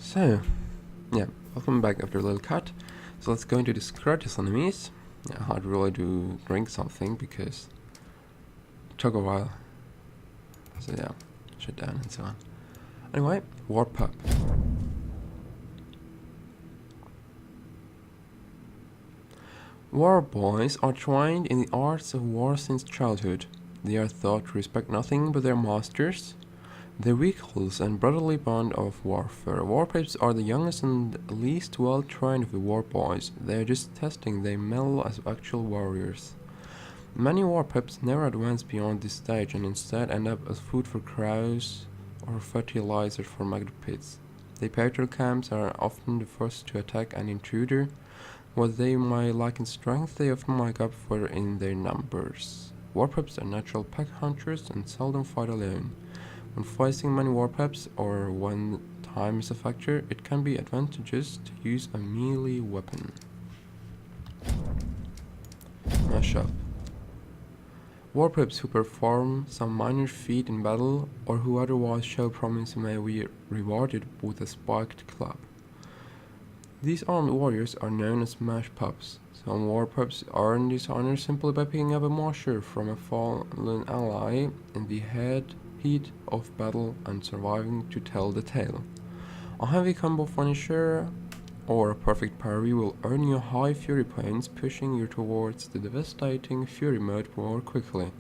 So, yeah, welcome back after a little cut. So let's go into discard these enemies. Yeah, hard really to drink something because it took a while. So yeah, shut down and so on. Anyway, Warp Up. War boys are trained in the arts of war since childhood. They are taught to respect nothing but their masters. The vehicles and brotherly bond of warfare. Warpigs are the youngest and least well trained of the war boys. They are just testing their mettle as actual warriors. Many warpigs never advance beyond this stage and instead end up as food for crows or fertilizer for maggot pits. The patrol camps are often the first to attack an intruder. What they might lack in strength, they often make up for in their numbers. Warpigs are natural pack hunters and seldom fight alone. When facing many warpaps or when time is a factor, it can be advantageous to use a melee weapon. Mashup. Warpaps who perform some minor feat in battle or who otherwise show promise may be rewarded with a spiked club. These armed warriors are known as mash pups. Some warpups earn this honor simply by picking up a masher from a fallen ally in the heat of battle and surviving to tell the tale. A heavy combo finisher or a perfect parry will earn you high fury points, pushing you towards the devastating fury mode more quickly.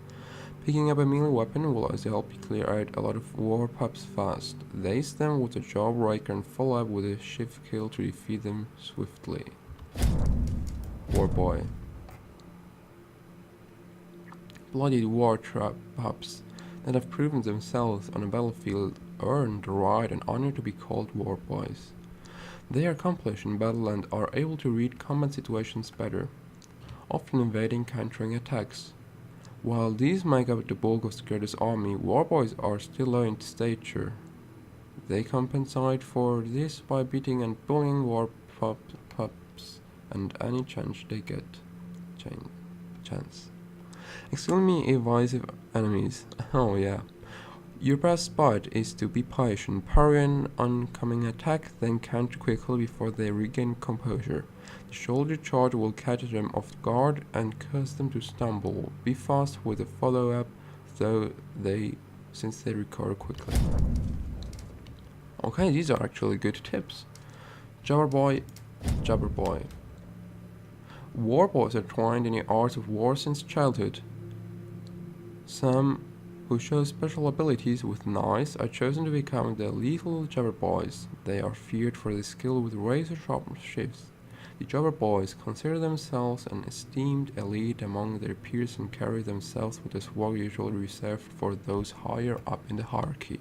Picking up a melee weapon will also help you clear out a lot of warpups fast. Ace them with a jawbreaker and follow up with a shift kill to defeat them swiftly. Warboy. Bloodied war pups that have proven themselves on a battlefield earn the right and honor to be called warboys. They are accomplished in battle and are able to read combat situations better, often evading countering attacks. While these make up the bulk of Skirt's army, warboys are still low in stature. They compensate for this by beating and bullying pups and any chance they get. Chance. Extremely evasive enemies. Oh yeah. Your best bet is to be patient, parry an oncoming attack, then counter quickly before they regain composure. The shoulder charge will catch them off guard and cause them to stumble. Be fast with the follow-up, since they recover quickly. Okay, these are actually good tips. Jabberboy. Warboys are trained in the arts of war since childhood. Some who show special abilities with knives are chosen to become the lethal Jabberboys. They are feared for their skill with razor-sharp shifts. The Jabberboys consider themselves an esteemed elite among their peers and carry themselves with a swag usually reserved for those higher up in the hierarchy.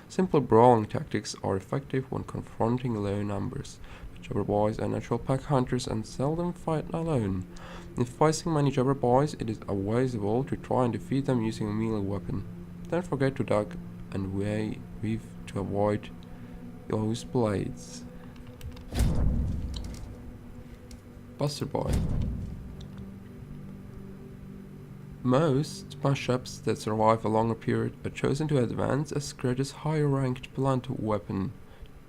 Simple brawling tactics are effective when confronting low numbers. Jabberboys are natural pack hunters and seldom fight alone. In facing many Jabberboys, it is advisable to try and defeat them using a melee weapon. Don't forget to duck and weave to avoid those blades. Buster Boy. Most mashups that survive a longer period are chosen to advance as Skirt's higher ranked blunt weapon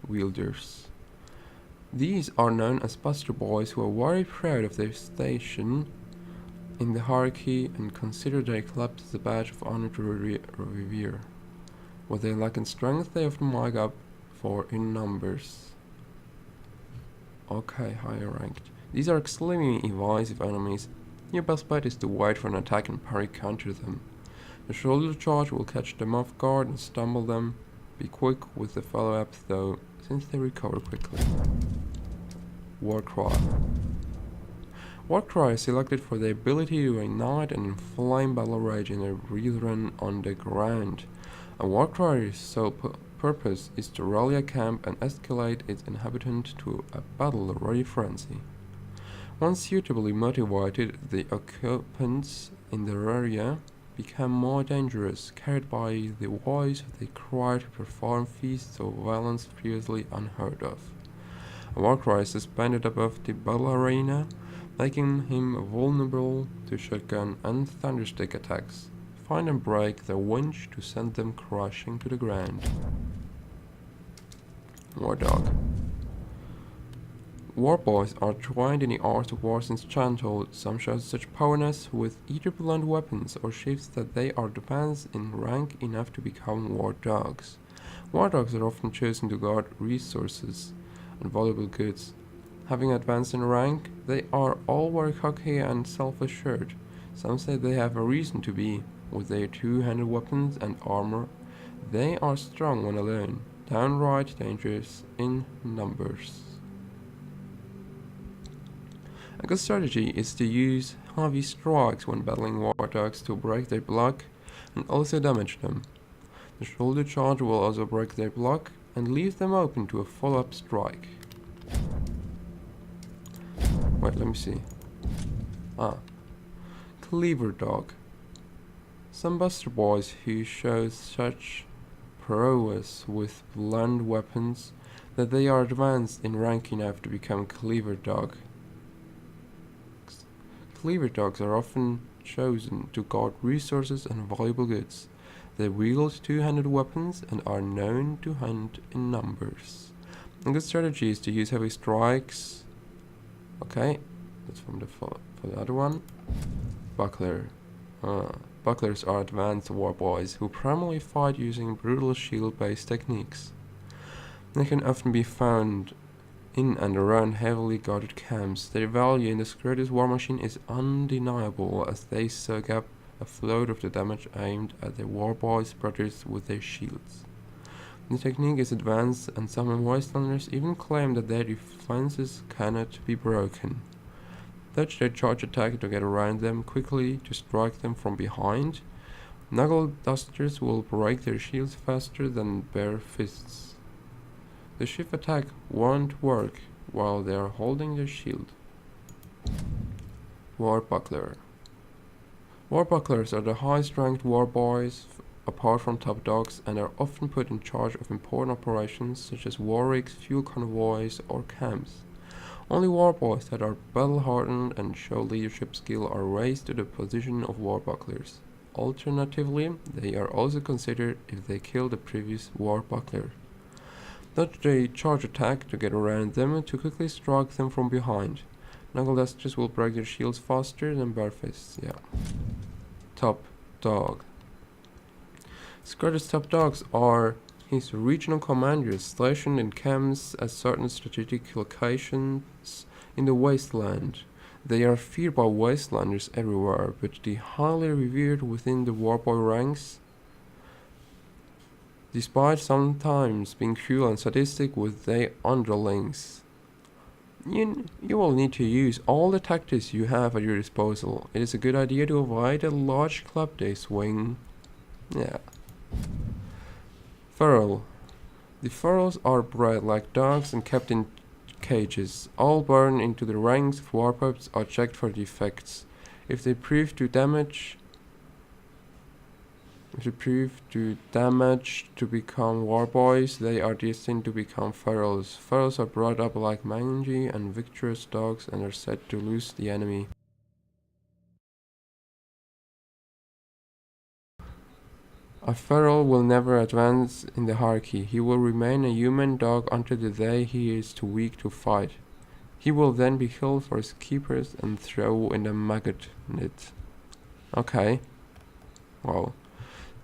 wielders. These are known as Buster Boys who are very proud of their station in the hierarchy and consider their club as a badge of honor to revere. What they lack in strength they often make up for in numbers. Okay, higher ranked. These are extremely evasive enemies. Your best bet is to wait for an attack and parry counter them. The shoulder charge will catch them off guard and stumble them. Be quick with the follow-up though, since they recover quickly. Warcry. Warcry is selected for their ability to ignite and inflame battle rage in their brethren on the ground. A Warcry's sole purpose is to rally a camp and escalate its inhabitant to a battle-ready frenzy. Once suitably motivated, the occupants in the area become more dangerous, carried by the voice of the cry to perform feats of violence previously unheard of. A Warcry is suspended above the battle arena, making him vulnerable to shotgun and thunderstick attacks. Find and break the winch to send them crashing to the ground. War dog. War boys are trained in the art of war since childhood. Some show such prowess with either blunt weapons or shifts that they are advanced in rank enough to become war dogs. War dogs are often chosen to guard resources and valuable goods. Having advanced in rank, they are all very cocky and self-assured. Some say they have a reason to be. With their two-handed weapons and armor, they are strong when alone, downright dangerous in numbers. A good strategy is to use heavy strikes when battling war dogs to break their block and also damage them. The shoulder charge will also break their block and leave them open to a follow-up strike. Wait, let me see. Cleaver dog. Some buster boys who show such prowess with blunt weapons that they are advanced in rank enough to become cleaver dog. Cleaver dogs are often chosen to guard resources and valuable goods. They wield two-handed weapons and are known to hunt in numbers. A good strategy is to use heavy strikes. Okay, that's from for the other one. Buckler. Bucklers are advanced war boys who primarily fight using brutal shield-based techniques. They can often be found in and around heavily guarded camps. Their value in the securities war machine is undeniable as they soak up a float of the damage aimed at the war boys' brothers with their shields. The technique is advanced and some Wastelanders even claim that their defenses cannot be broken. Thus they charge attack to get around them quickly to strike them from behind. Knuckle dusters will break their shields faster than bare fists. The shift attack won't work while they are holding their shield. War Buckler. War Bucklers are the highest ranked war boys apart from top dogs and are often put in charge of important operations such as war rigs, fuel convoys, or camps. Only war boys that are battle hardened and show leadership skill are raised to the position of war bucklers. Alternatively, they are also considered if they kill the previous war buckler. Thus they charge attack to get around them to quickly strike them from behind. Knuckle dusters will break their shields faster than bare fists, Top dog. Scottish top dogs are his regional commanders stationed in camps at certain strategic locations in the wasteland. They are feared by wastelanders everywhere, but they highly revered within the warboy ranks, despite sometimes being cruel and sadistic with their underlings. You will need to use all the tactics you have at your disposal. It is a good idea to avoid a large club day swing. Feral. The ferals are bred like dogs and kept in cages. All born into the ranks of warpups are checked for defects. If they prove to damage to become warboys, they are destined to become ferals. Ferals are brought up like mangy and victorious dogs and are said to lose the enemy. A feral will never advance in the hierarchy. He will remain a human dog until the day he is too weak to fight. He will then be killed for his keepers and thrown in the maggot net. Okay. Wow.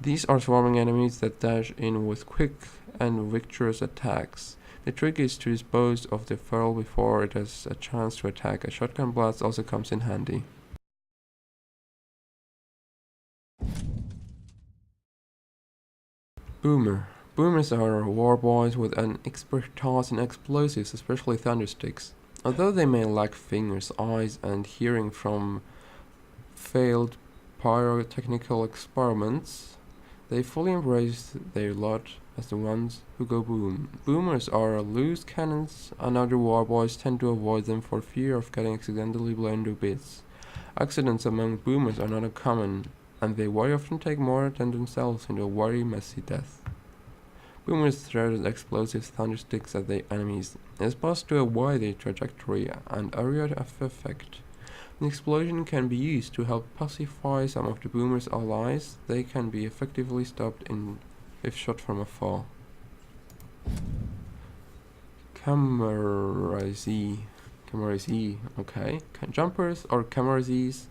These are swarming enemies that dash in with quick and victorious attacks. The trick is to dispose of the feral before it has a chance to attack. A shotgun blast also comes in handy. Boomer. Boomers are war boys with an expertise in explosives, especially thundersticks. Although they may lack fingers, eyes, and hearing from failed pyrotechnical experiments, they fully embrace their lot as the ones who go boom. Boomers are loose cannons, and other war boys tend to avoid them for fear of getting accidentally blown to bits. Accidents among boomers are not uncommon, and they very often take more than themselves into a very messy death. Boomers throw explosive thundersticks at their enemies. It is possible to avoid their trajectory and area of effect. The explosion can be used to help pacify some of the boomers' allies. They can be effectively stopped if shot from afar. Camarazi. Okay. Jumpers or Camarazis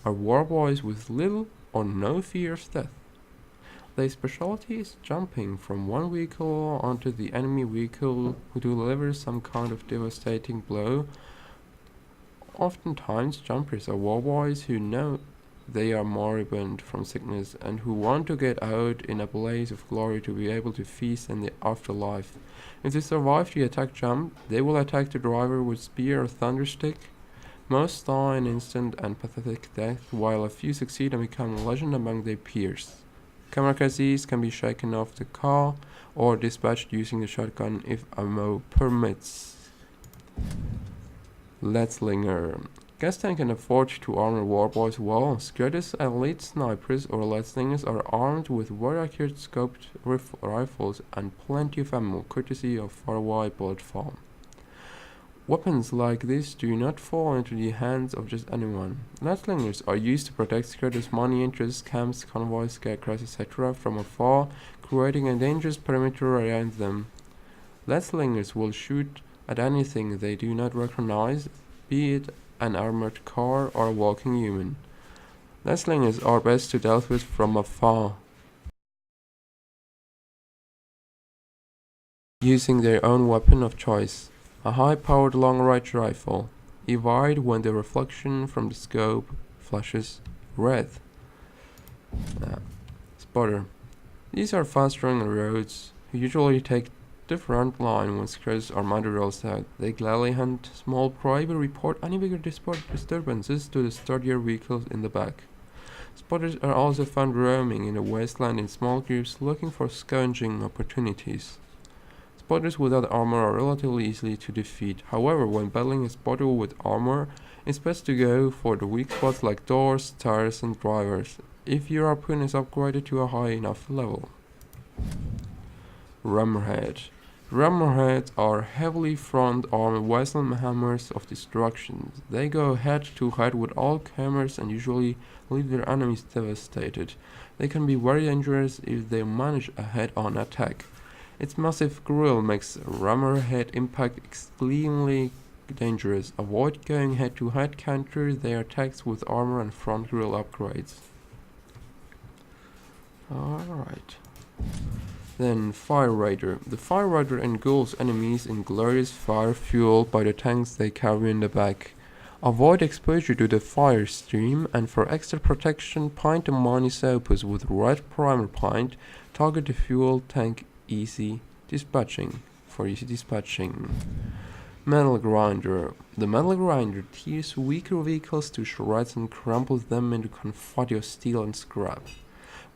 are war boys with little or no fear of death. Their specialty is jumping from one vehicle onto the enemy vehicle who delivers some kind of devastating blow. Oftentimes, jumpers are war boys who know they are moribund from sickness and who want to get out in a blaze of glory to be able to feast in the afterlife. If they survive the attack jump, they will attack the driver with spear or thunderstick. Most die an instant and pathetic death, while a few succeed and become a legend among their peers. Kamikazes can be shaken off the car or dispatched using the shotgun if ammo permits. Letzlinger. Gaston can afford to armor warboys well. Scudder's elite snipers or Letzlingers are armed with very accurate scoped rifles and plenty of ammo, courtesy of faraway bullet farm. Weapons like this do not fall into the hands of just anyone. Letzlingers are used to protect Scudder's money interests, camps, convoys, scarecrows, etc. from afar, creating a dangerous perimeter around them. Letzlingers will shoot at anything they do not recognize, be it an armored car or a walking human. Letzlingers are best to deal with from afar, using their own weapon of choice, a high-powered long-range rifle, evade when the reflection from the scope flashes red. Spotter. These are fast-running roads who usually take the front line when scouts are mounted outside. They gladly hunt small prey but report any bigger disturbances to the sturdier vehicles in the back. Spotters are also found roaming in the wasteland in small groups looking for scavenging opportunities. Spotters without armor are relatively easy to defeat. However, when battling a spotter with armor, it's best to go for the weak spots like doors, tires and drivers, if your weapon is upgraded to a high enough level. Rammerhead. Rammerheads are heavily front-armed wasteland hammers of destruction. They go head-to-head with all comers and usually leave their enemies devastated. They can be very dangerous if they manage a head-on attack. Its massive grille makes Rammerhead impact extremely dangerous. Avoid going head-to-head, counter their attacks with armor and front grille upgrades. Alright. Then Fire Raider. The Fire Raider engulfs enemies in glorious fire fueled by the tanks they carry in the back. Avoid exposure to the fire stream, and for extra protection, paint the Manis Opus with red primer paint. Target the fuel tank easy dispatching. Metal Grinder. The Metal Grinder tears weaker vehicles to shreds and crumbles them into confetti of steel and scrap.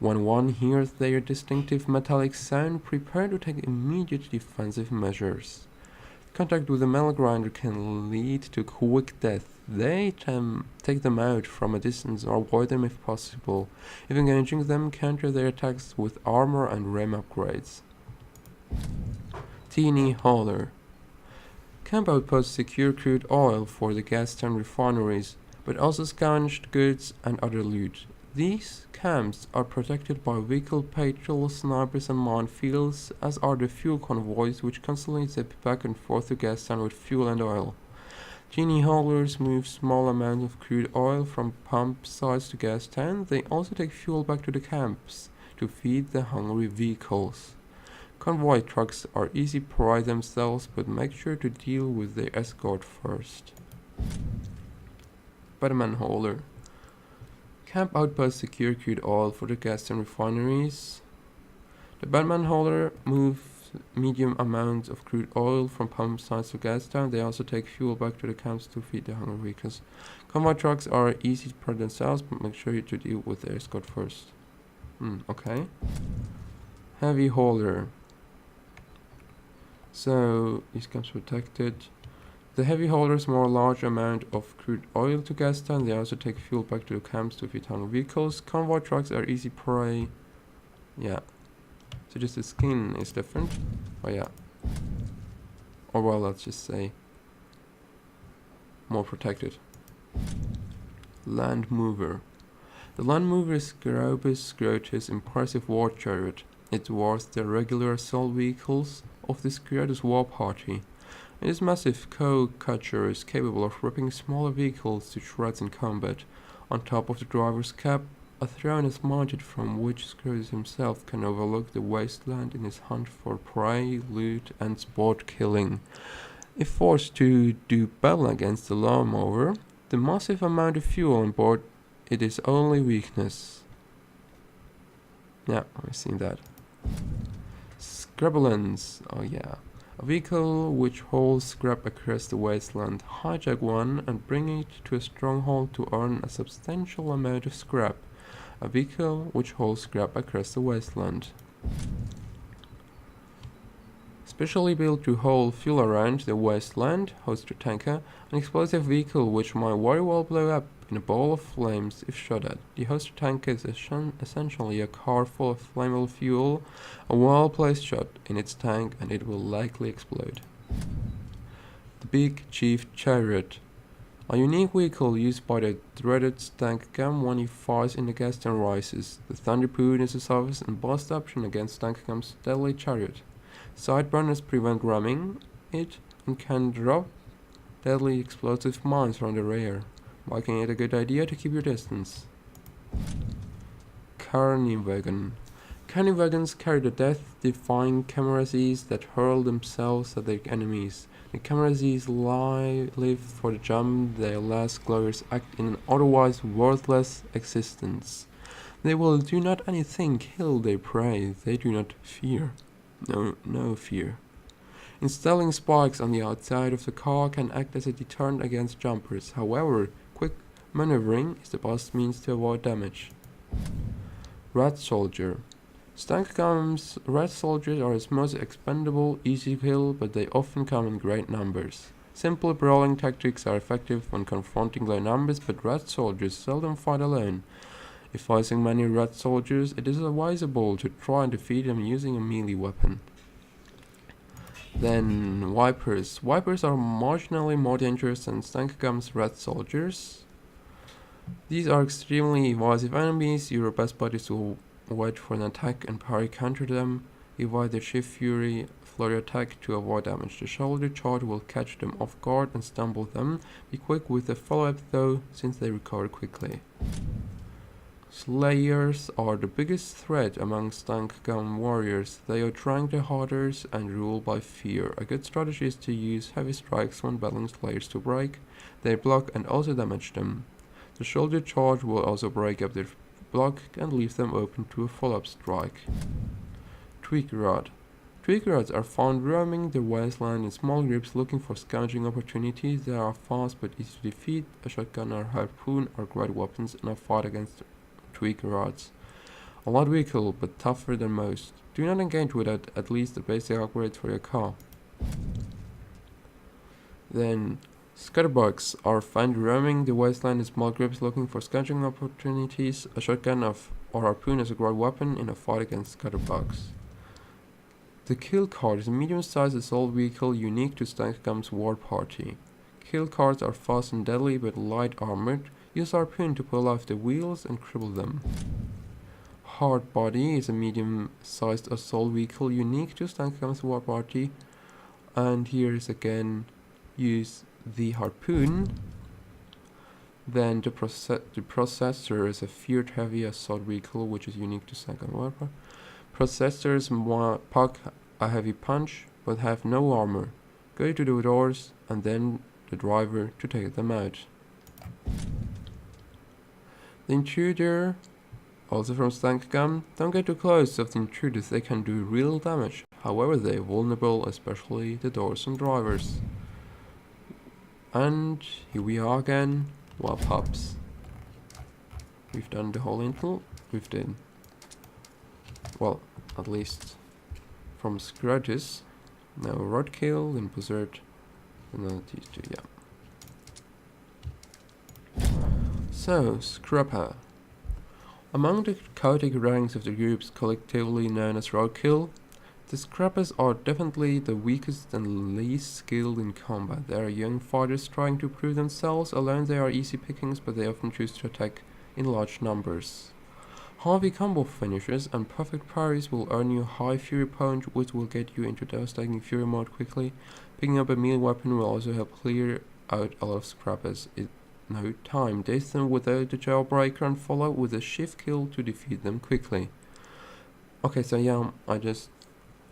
When one hears their distinctive metallic sound, prepare to take immediate defensive measures. Contact with the metal grinder can lead to quick death. They take them out from a distance or avoid them if possible. If engaging them, counter their attacks with armor and ram upgrades. Teeny Hauler. Camp outposts secure crude oil for the gas tank refineries, but also scavenged goods and other loot. These camps are protected by vehicle patrols, snipers and minefields, as are the fuel convoys which constantly zip back and forth to gas tank with fuel and oil. Genie haulers move small amounts of crude oil from pump sites to gas tank. They also take fuel back to the camps to feed the hungry vehicles. Convoy trucks are easy prey themselves, but make sure to deal with their escort first. Batman hauler. Camp outposts secure crude oil for the gas and refineries. The Batman hauler moves medium amounts of crude oil from pump sites to gas tank. They also take fuel back to the camps to feed the hungry vehicles. Convoy trucks are easy to protect themselves, but make sure to deal with the escort first. Okay. Heavy hauler. So these camps protected. The heavy haulers more large amount of crude oil to gas tank. They also take fuel back to the camps to feed hungry vehicles. Convoy trucks are easy prey. Yeah. So just the skin is different. Oh yeah. Or well, let's just say more protected. Land Mover. The Land Mover is Grobus Grotus' impressive war chariot. It dwarfs the regular assault vehicles of the Scrotus war party. This massive cow-catcher is capable of ripping smaller vehicles to shreds in combat. On top of the driver's cab, a throne is mounted from which Scrooge himself can overlook the wasteland in his hunt for prey, loot, and sport killing. If forced to do battle against the lawnmower, the massive amount of fuel on board is his only weakness. Yeah, I've seen that. Scrabulance, oh yeah. A vehicle which hauls scrap across the wasteland. Hijack one and bring it to a stronghold to earn a substantial amount of scrap. A vehicle which hauls scrap across the wasteland. Specially built to haul fuel around the wasteland, Hoster Tanker, an explosive vehicle which might very well blow up in a ball of flames if shot at. The Hoster Tanker is essentially a car full of flammable fuel. A well-placed shot in its tank and it will likely explode. The Big Chief Chariot, a unique vehicle used by the dreaded Stankgam when he fires in the gas and rises. The Thunderpoon is a service and bust option against Stankgam's deadly chariot. Sideburners prevent ramming it and can drop deadly explosive mines from the rear, making it a good idea to keep your distance. Carny Wagon. Carny wagons carry the death-defying Camerazes that hurl themselves at their enemies. The Camerazes live for the jump their last glorious act in an otherwise worthless existence. They will do not anything kill their prey, they do not fear. No fear. Installing spikes on the outside of the car can act as a deterrent against jumpers. However, quick maneuvering is the best means to avoid damage. Rat Soldier. Stankgam's rat soldiers are his most expendable, easy kill, but they often come in great numbers. Simple brawling tactics are effective when confronting low numbers, but rat soldiers seldom fight alone. If facing many rat soldiers, it is advisable to try and defeat them using a melee weapon. Then Vipers. Vipers are marginally more dangerous than Stankgam's rat soldiers. These are extremely evasive enemies. Your best bet is to wait for an attack and parry counter them. Evade their Shift Fury flurry attack to avoid damage. The shoulder charge will catch them off guard and stumble them. Be quick with the follow-up though, since they recover quickly. Slayers are the biggest threat among Stankgam warriors. They outrank the Hoarders and rule by fear. A good strategy is to use heavy strikes when battling Slayers to break their block and also damage them. The shoulder charge will also break up their block and leave them open to a follow-up strike. Tweakrod. Tweakrads are found roaming the wasteland in small groups looking for scavenging opportunities. They are fast but easy to defeat. A shotgun or harpoon are great weapons in a fight against Tweakrads. A light vehicle, but tougher than most. Do not engage without at least a basic upgrade for your car. Then, Scatterbugs are found roaming the wasteland in small groups looking for scavenging opportunities. A shotgun or harpoon is a great weapon in a fight against Scatterbugs. The Kill Card is a medium-sized assault vehicle unique to Stankgam's war party. Kill cards are fast and deadly but light armored. Use harpoon to pull off the wheels and cripple them. Hard Body is a medium-sized assault vehicle unique to Stankgam's war party. And here is again, use the harpoon. Then the Processor is a feared heavy assault vehicle which is unique to Stankgam's war party. Processors pack a heavy punch but have no armor. Go to the doors and then the driver to take them out. The Intruder, also from Stankgam. Don't get too close to the intruders, they can do real damage. However, they are vulnerable, especially the doors and drivers. And here we are again. Well, pups. We've done the whole intel. We've done, well, at least from scratches. Now Roadkill, then Blizzard, and then these two, yeah. So, Scrapper. Among the chaotic ranks of the groups collectively known as Roadkill, the Scrappers are definitely the weakest and least skilled in combat. They are young fighters trying to prove themselves. Alone they are easy pickings, but they often choose to attack in large numbers. Heavy combo finishes and perfect parries will earn you high fury punch, which will get you into devastating fury mode quickly. Picking up a melee weapon will also help clear out a lot of scrappers in no time. Daze them without the jailbreaker and follow with a shift kill to defeat them quickly. Okay, so yeah, I just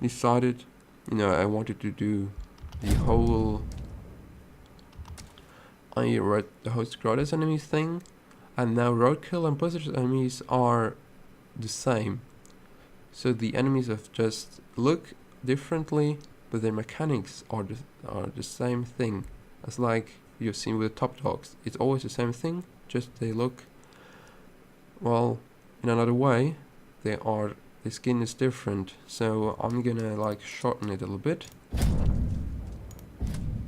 decided, I wanted to do the whole the whole Scrotus enemies thing, and now Roadkill and Blizzard enemies are the same. So the enemies have just look differently, but their mechanics are the same thing. As like you've seen with top dogs. It's always the same thing, just they look, well, in another way. The skin is different. So I'm gonna like shorten it a little bit.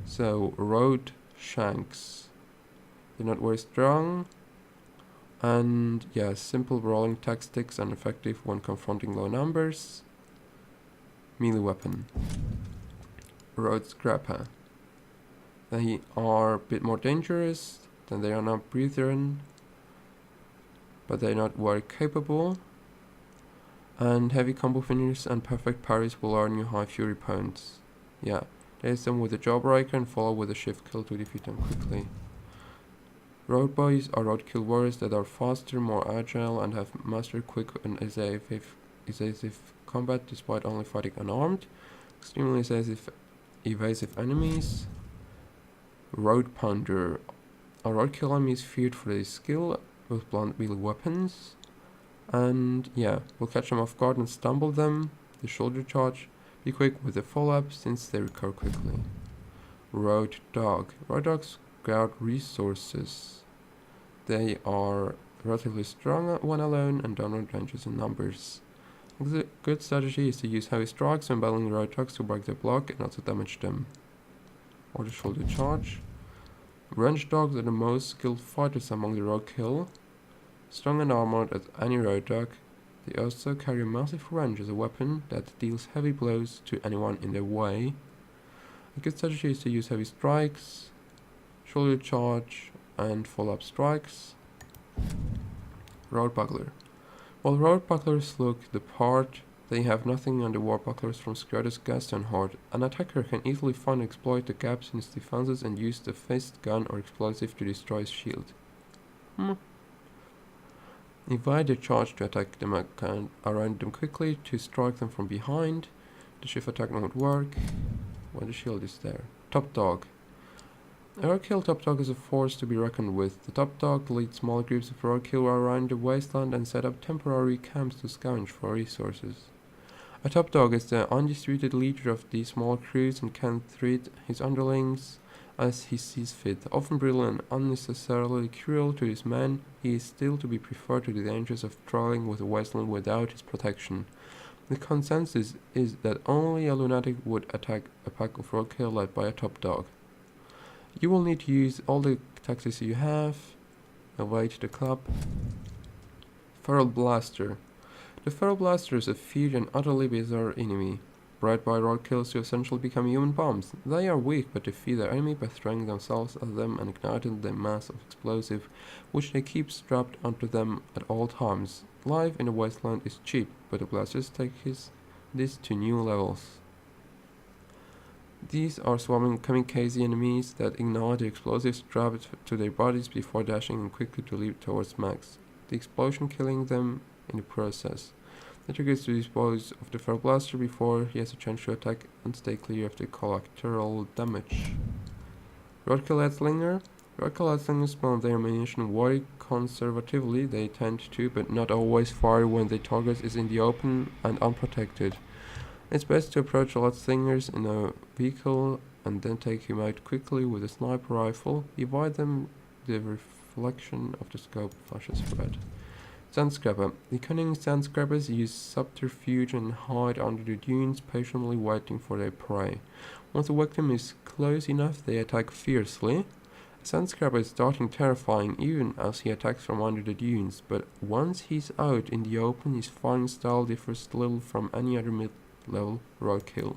So Road Shanks. They're not very strong. And yeah, simple rolling tactics and effective when confronting low numbers. Melee weapon. Road Scrapper. They are a bit more dangerous than they are now Brethren, but they're not very capable. And heavy combo finishes and perfect parries will earn you high fury points. Yeah, daze them with a jawbreaker and follow with a shift kill to defeat them quickly. Road boys are roadkill warriors that are faster, more agile, and have mastered quick and evasive combat despite only fighting unarmed. Extremely evasive enemies. Road Pounder. A roadkill enemy is feared for their skill with blunt melee weapons. And yeah, we'll catch them off guard and stumble them. The shoulder charge. Be quick with the follow-up since they recover quickly. Road Dog. Road dogs guard resources. They are relatively strong when alone and don't run ranges in numbers. A good strategy is to use heavy strikes when battling road dogs to break their block and also damage them. Or the shoulder charge. Range dogs are the most skilled fighters among the roadkill. Strong and armored as any road dog, they also carry a massive range as a weapon that deals heavy blows to anyone in their way. A good strategy is to use heavy strikes, shoulder charge, and follow-up strikes. Road Buckler. While road bucklers look the part, they have nothing on the war bucklers from Scrotus Gaston Horde. An attacker can easily find and exploit the gaps in his defenses and use the fist, gun, or explosive to destroy his shield. Invite the charge to attack them around them quickly to strike them from behind. The shift attack won't work when the shield is there. Top Dog. A roadkill top dog is a force to be reckoned with. The top dog leads small groups of roadkill around the wasteland and set up temporary camps to scavenge for resources. A top dog is the undisputed leader of these small crews and can treat his underlings as he sees fit. Often brutal and unnecessarily cruel to his men, he is still to be preferred to the dangers of traveling with the wasteland without his protection. The consensus is that only a lunatic would attack a pack of roadkill led by a top dog. You will need to use all the tactics you have. Await the club. Feral Blaster. The Feral Blaster is a feared and utterly bizarre enemy. Bred by roadkills to essentially become human bombs. They are weak but defeat their enemy by throwing themselves at them and igniting the mass of explosive, which they keep strapped onto them at all times. Life in the wasteland is cheap, but the blasters take this to new levels. These are swarming kamikaze enemies that ignite the explosives strapped to their bodies before dashing in quickly to leap towards Max, the explosion killing them in the process. The trick is to dispose of the Feral Blaster before he has a chance to attack and stay clear of the collateral damage. Roadkill Headslinger. Roadkill Headslingers spend their ammunition very conservatively. They tend to, but not always, fire when their target is in the open and unprotected. It's best to approach a lot of slingers in a vehicle and then take him out quickly with a sniper rifle. Avoid them, the reflection of the scope flashes red. Sandscrapper. The cunning sandscrappers use subterfuge and hide under the dunes, patiently waiting for their prey. Once the victim is close enough, they attack fiercely. A sandscrapper is starting terrifying even as he attacks from under the dunes, but once he's out in the open, his firing style differs little from any other mid-level roadkill.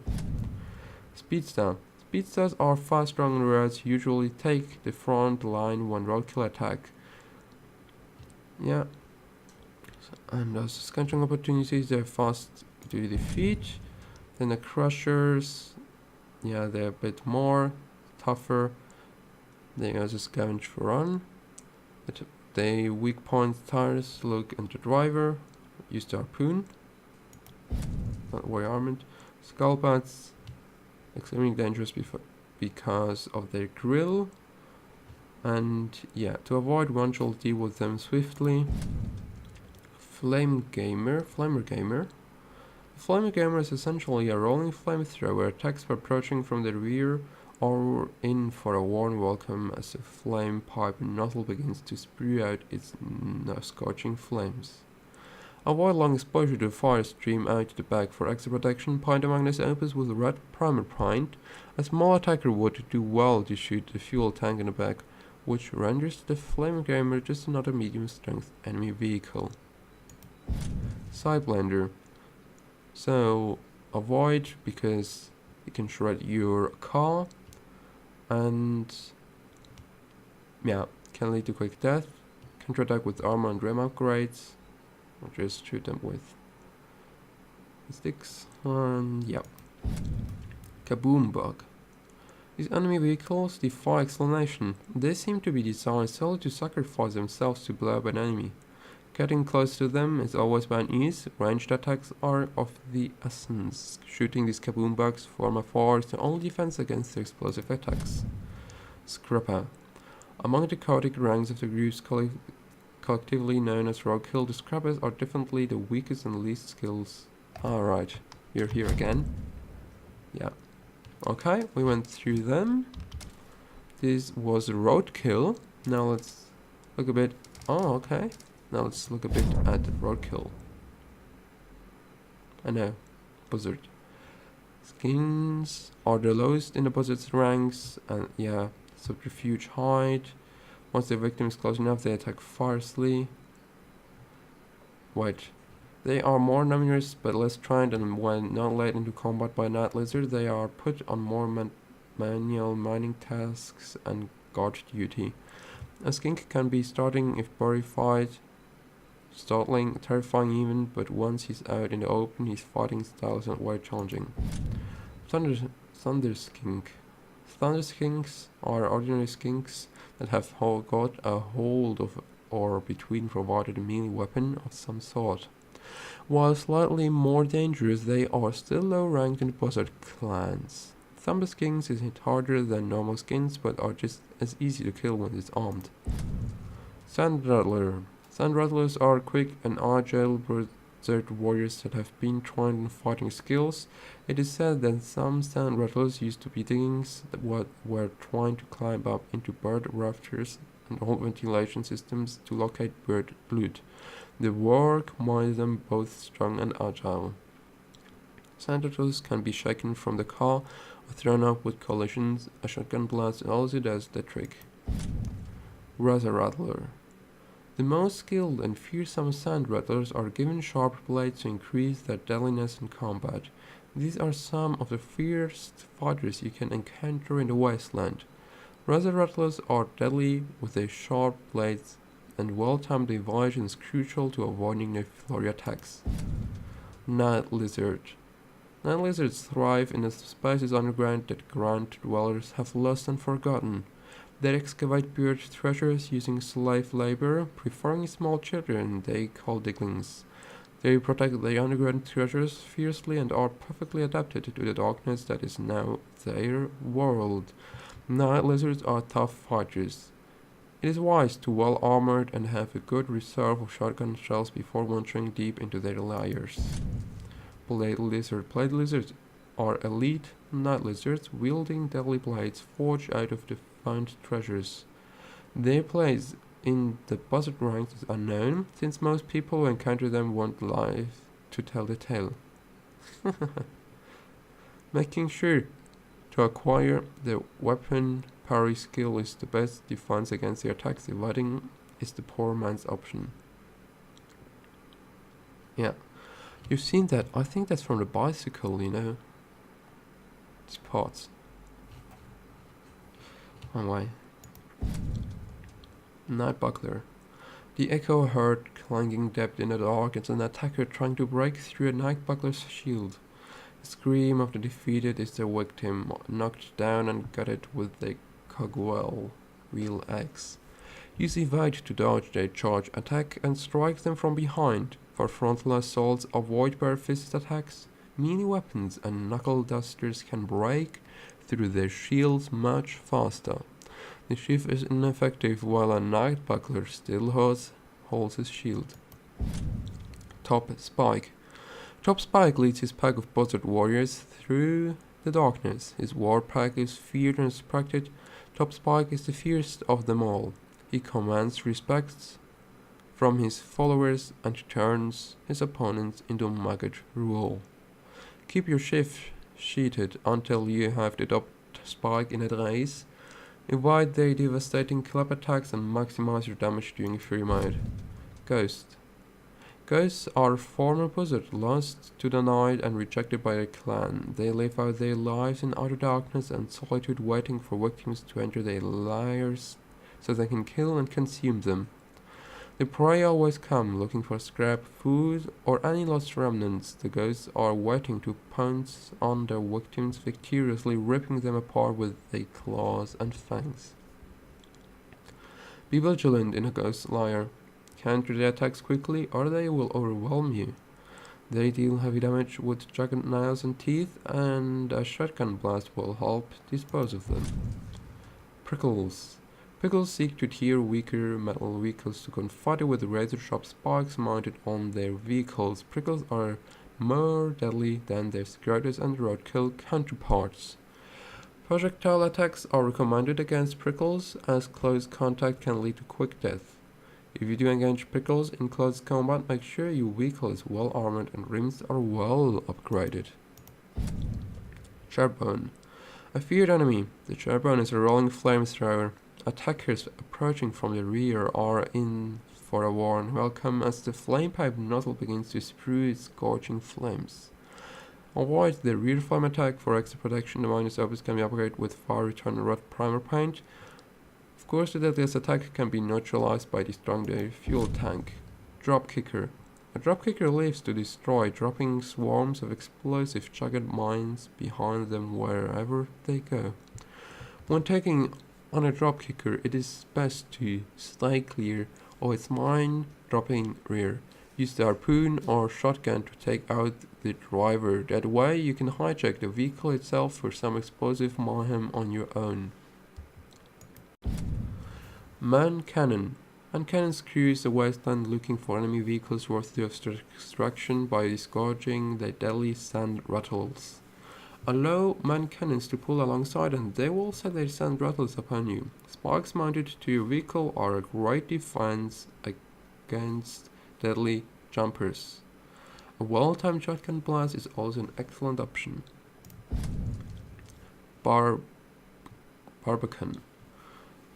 Speedster. Speedsters are fast, strong roads, usually take the front line when roadkill attack. Yeah. And those scouting opportunities, they're fast to defeat. Then the crushers, yeah, they're a bit more tougher. They also scavenge for run. But they weak point tires, look into driver, use the harpoon. Not very armored. Skull bats, extremely dangerous because of their grill. And yeah, to avoid one shall deal with them swiftly. Flamer Gamer. Flamer Gamer is essentially a rolling flamethrower, attacks by approaching from the rear or in for a warm welcome as a flame pipe nozzle begins to spew out its scorching flames. Avoid long exposure to fire stream out to the back for extra protection. Point the Magnus Opus with red primer point. A small attacker would do well to shoot the fuel tank in the back, which renders the Flamer Gamer just another medium strength enemy vehicle. Sideblender. So avoid because it can shred your car and yeah, can lead to quick death. Counterattack with armor and rim upgrades. Or just shoot them with sticks. Yeah. Kaboom Bug. These enemy vehicles defy explanation. They seem to be designed solely to sacrifice themselves to blow up an enemy. Getting close to them is always bad news. Ranged attacks are of the essence. Shooting these kaboom bugs from afar is the only defense against their explosive attacks. Scrapper. Among the chaotic ranks of the groups collectively known as Roadkill, the Scrappers are definitely the weakest and least skills. Alright, you're here again. Yeah. Okay, we went through them. This was Roadkill. Now let's look a bit. Oh, okay. Now let's look a bit at Roadkill. I know, Buzzard. Skins are the lowest in the Buzzard's ranks, and yeah, subterfuge hide. Once the victim is close enough, they attack fiercely. Wait, they are more numerous but less trained, and when not led into combat by Night Lizard, they are put on more manual mining tasks and guard duty. A skink can be starting if horrified, startling, terrifying even, but once he's out in the open, his fighting style is not very challenging. Thunder Skink. Thunder Skinks are ordinary skinks that have got a hold of or between provided a melee weapon of some sort. While slightly more dangerous, they are still low ranked in the Buzzard clans. Thunder Skinks is hit harder than normal skins, but are just as easy to kill when it's armed. Sand Rattler. Sand Rattlers are quick and agile Buzzard warriors that have been trained in fighting skills. It is said that some Sand Rattlers used to be things that were trying to climb up into bird rafters and old ventilation systems to locate bird loot. The work made them both strong and agile. Sand Rattlers can be shaken from the car or thrown up with collisions. A shotgun blast also does the trick. Razor Rattler. The most skilled and fearsome Sand Rattlers are given sharp blades to increase their deadliness in combat. These are some of the fiercest fighters you can encounter in the wasteland. Razor Rattlers are deadly with their sharp blades, and well-timed evasion is crucial to avoiding their flurry attacks. Night Lizard. Night Lizards thrive in the spaces underground that ground dwellers have lost and forgotten. They excavate buried treasures using slave labor, preferring small children they call diglings. They protect their underground treasures fiercely and are perfectly adapted to the darkness that is now their world. Night Lizards are tough fighters. It is wise to well armored and have a good reserve of shotgun shells before venturing deep into their lairs. Blade Lizards are elite night lizards wielding deadly blades forged out of the found treasures. Their place in the Buzzard ranks is unknown, since most people who encounter them won't live to tell the tale. Making sure to acquire the weapon parry skill is the best defense against the attacks. Evading is the poor man's option. Yeah, you've seen that. I think that's from the bicycle, you know. These parts. Oh my. Night Buckler. The echo heard clanging depth in the dark as an attacker trying to break through a night buckler's shield. The scream of the defeated is their victim, knocked down and gutted with a cogwheel wheel axe. Use evade to dodge their charge attack and strike them from behind. For frontal assaults, avoid bare-fisted attacks. Melee weapons and knuckle dusters can break through their shields much faster. The shift is ineffective while a knight buckler still holds his shield. Top Spike. Top Spike leads his pack of buzzard warriors through the darkness. His war pack is feared and respected. Top Spike is the fiercest of them all. He commands respect from his followers and turns his opponents into maggot rule. Keep your shift sheeted until you have the top spike in a race. Avoid their devastating club attacks and maximize your damage during free mode. Ghost. Ghosts are former buzzards lost to the night and rejected by their clan. They live out their lives in utter darkness and solitude, waiting for victims to enter their lairs so they can kill and consume them. The prey always come, looking for scrap, food, or any lost remnants. The ghosts are waiting to pounce on their victims, victoriously ripping them apart with their claws and fangs. Be vigilant in a ghost lair. Counter their attacks quickly, or they will overwhelm you. They deal heavy damage with jagged nails and teeth, and a shotgun blast will help dispose of them. Prickles. Prickles seek to tear weaker metal vehicles to confront it with razor-sharp spikes mounted on their vehicles. Prickles are more deadly than their Scourges and roadkill counterparts. Projectile attacks are recommended against prickles, as close contact can lead to quick death. If you do engage prickles in close combat, make sure your vehicle is well armored and rims are well upgraded. Charbone. A feared enemy. The Charbone is a rolling flamethrower. Attackers approaching from the rear are in for a warm welcome as the flame pipe nozzle begins to spew its scorching flames. Avoid the rear flame attack for extra protection. The minus opus can be upgraded with fire retardant red primer paint. Of course, the deadliest attack can be neutralized by destroying the fuel tank. Dropkicker. A dropkicker lives to destroy, dropping swarms of explosive jagged mines behind them wherever they go. When taking on a dropkicker, it is best to stay clear of its mine-dropping rear. Use the harpoon or shotgun to take out the driver. That way you can hijack the vehicle itself for some explosive mayhem on your own. Man Cannon. Man Cannon screws the wasteland looking for enemy vehicles worthy of destruction by disgorging their deadly sand rattles. Allow man cannons to pull alongside and they will set their sand rattles upon you. Spikes mounted to your vehicle are a great defense against deadly jumpers. A well-timed shotgun blast is also an excellent option. Barbican.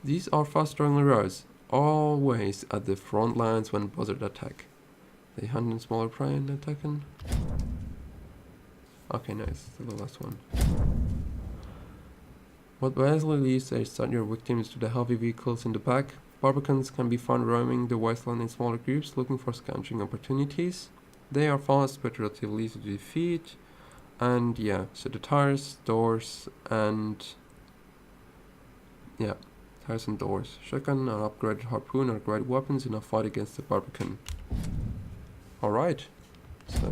These are fast-throwing arrows, always at the front lines when buzzard attack. They hunt in smaller prey and attack in. Okay, nice. The last one. What basically leads they start your victims to the heavy vehicles in the back. Barbicans can be found roaming the wasteland in smaller groups looking for scavenging opportunities. They are fast but relatively easy to defeat. And yeah, so the tires, doors, and yeah, tires and doors. Shotgun and upgraded harpoon are great weapons in a fight against the Barbican. Alright, so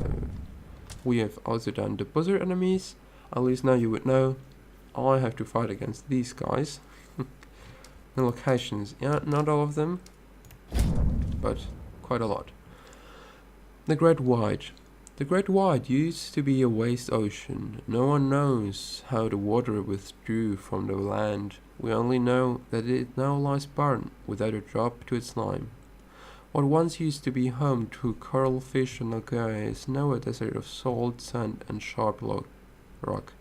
we have also done the buzzard enemies. At least now you would know I have to fight against these guys. The locations, yeah, not all of them, but quite a lot. The Great White. The Great White used to be a vast ocean. No one knows how the water withdrew from the land. We only know that it now lies barren, without a drop to its name. What once used to be home to coral fish and algae is now a desert of salt, sand, and sharp rock.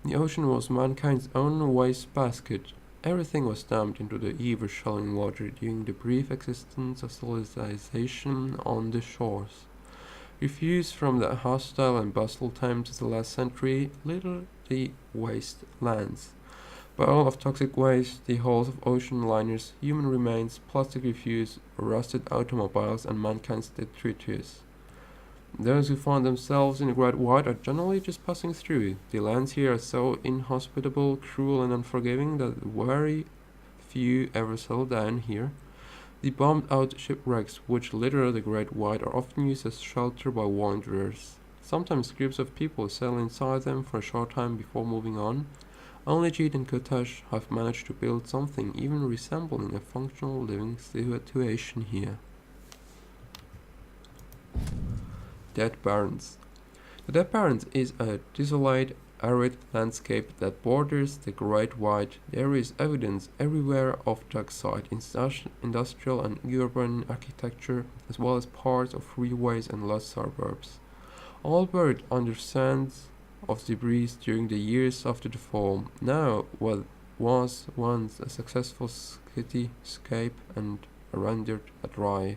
The ocean was mankind's own waste basket. Everything was dumped into the ever-shelling water during the brief existence of civilization on the shores. Refuse from the hostile and bustling times of the last century littered the waste lands. Bowl of toxic waste, the hulls of ocean liners, human remains, plastic refuse, rusted automobiles, and mankind's detritus. Those who find themselves in the Great White are generally just passing through. The lands here are so inhospitable, cruel, and unforgiving that very few ever settle down here. The bombed-out shipwrecks which litter the Great White are often used as shelter by wanderers. Sometimes groups of people settle inside them for a short time before moving on. Only Jeet and Kotesh have managed to build something even resembling a functional living situation here. Dead Barrens. The Dead Barrens is a desolate, arid landscape that borders the Great White. There is evidence everywhere of dockside, industrial and urban architecture, as well as parts of freeways and lost suburbs, all buried under sands of debris during the years after the fall. Now, what was once a successful cityscape and rendered a dry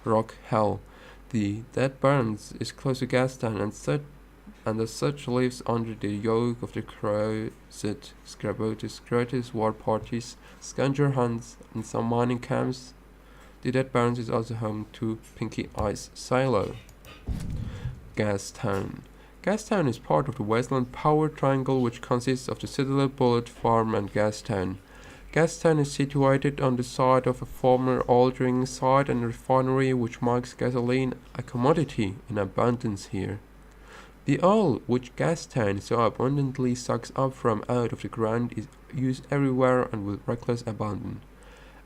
rock hell, the Dead Barrens is close to Gastown and as such lives under the yoke of the Crozet, Scrabotus war parties, scavenger hunts, and some mining camps. The Dead Barrens is also home to Pinky Ice Silo. Gastown. Gastown is part of the Wasteland Power Triangle, which consists of the Citadel Bullet Farm and Gastown. Gastown is situated on the site of a former oil-drilling site and refinery, which makes gasoline a commodity in abundance here. The oil which Gastown so abundantly sucks up from out of the ground is used everywhere and with reckless abandon.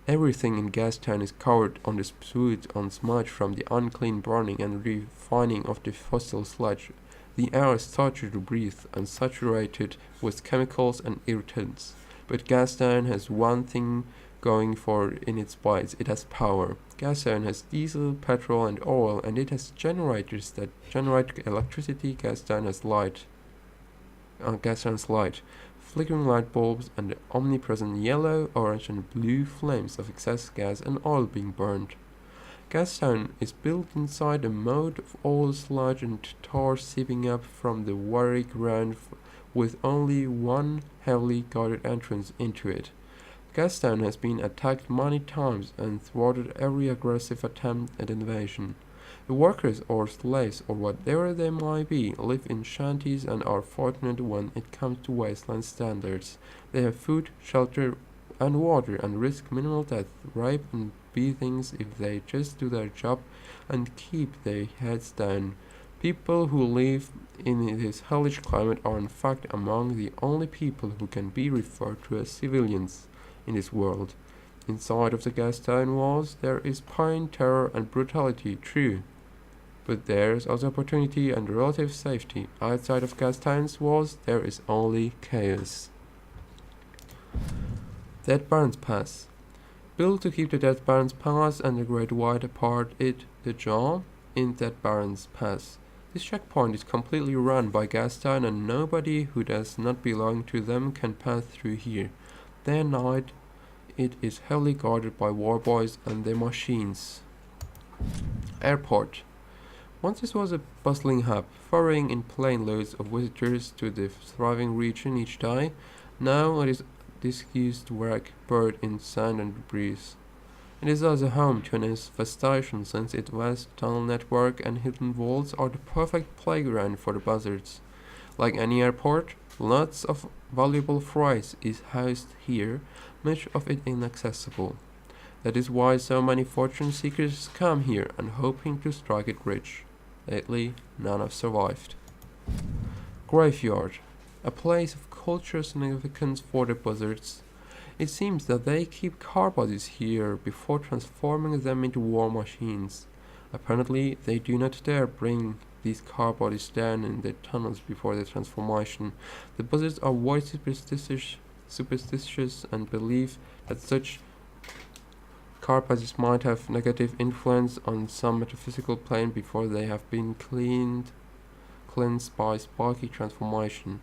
Everything in Gastown is covered on the spewed on smudge from the unclean burning and refining of the fossil sludge. The air is torture to breathe and saturated with chemicals and irritants. But Gastown has one thing going for in its place. It has power. Gastown has diesel, petrol, and oil, and it has generators that generate electricity. Gastown has light. Gastown's light, flickering light bulbs, and the omnipresent yellow, orange, and blue flames of excess gas and oil being burned. Gastown is built inside a moat of oil, sludge, and tar seeping up from the very ground, with only one heavily guarded entrance into it. Gastown has been attacked many times and thwarted every aggressive attempt at invasion. The workers or slaves or whatever they might be live in shanties and are fortunate when it comes to wasteland standards. They have food, shelter, and water and risk minimal death, rape, and beatings if they just do their job and keep their heads down. People who live in this hellish climate are in fact among the only people who can be referred to as civilians in this world. Inside of the Gastown walls there is pain, terror, and brutality, true. But there is also opportunity and relative safety. Outside of Gastown's walls there is only chaos. Dead Barrens Pass. Built to keep the Dead Barrens Pass and the Great White apart, the jaw in Dead Barrens Pass. This checkpoint is completely run by Gastown and nobody who does not belong to them can pass through here. Day and night it is heavily guarded by war boys and their machines. Airport. Once this was a bustling hub, ferrying in plane loads of visitors to the thriving region each day. Now it is disused wreck buried in sand and debris. It is also home to an infestation since its vast tunnel network and hidden vaults are the perfect playground for the buzzards. Like any airport, lots of valuable freight is housed here, much of it inaccessible. That is why so many fortune seekers come here and hoping to strike it rich. Lately, none have survived. Graveyard. A place of cultural significance for the buzzards. It seems that they keep car bodies here before transforming them into war machines. Apparently, they do not dare bring these car bodies down in the tunnels before their transformation. The buzzards are very superstitious and believe that such car bodies might have negative influence on some metaphysical plane before they have been cleansed by sparky transformation.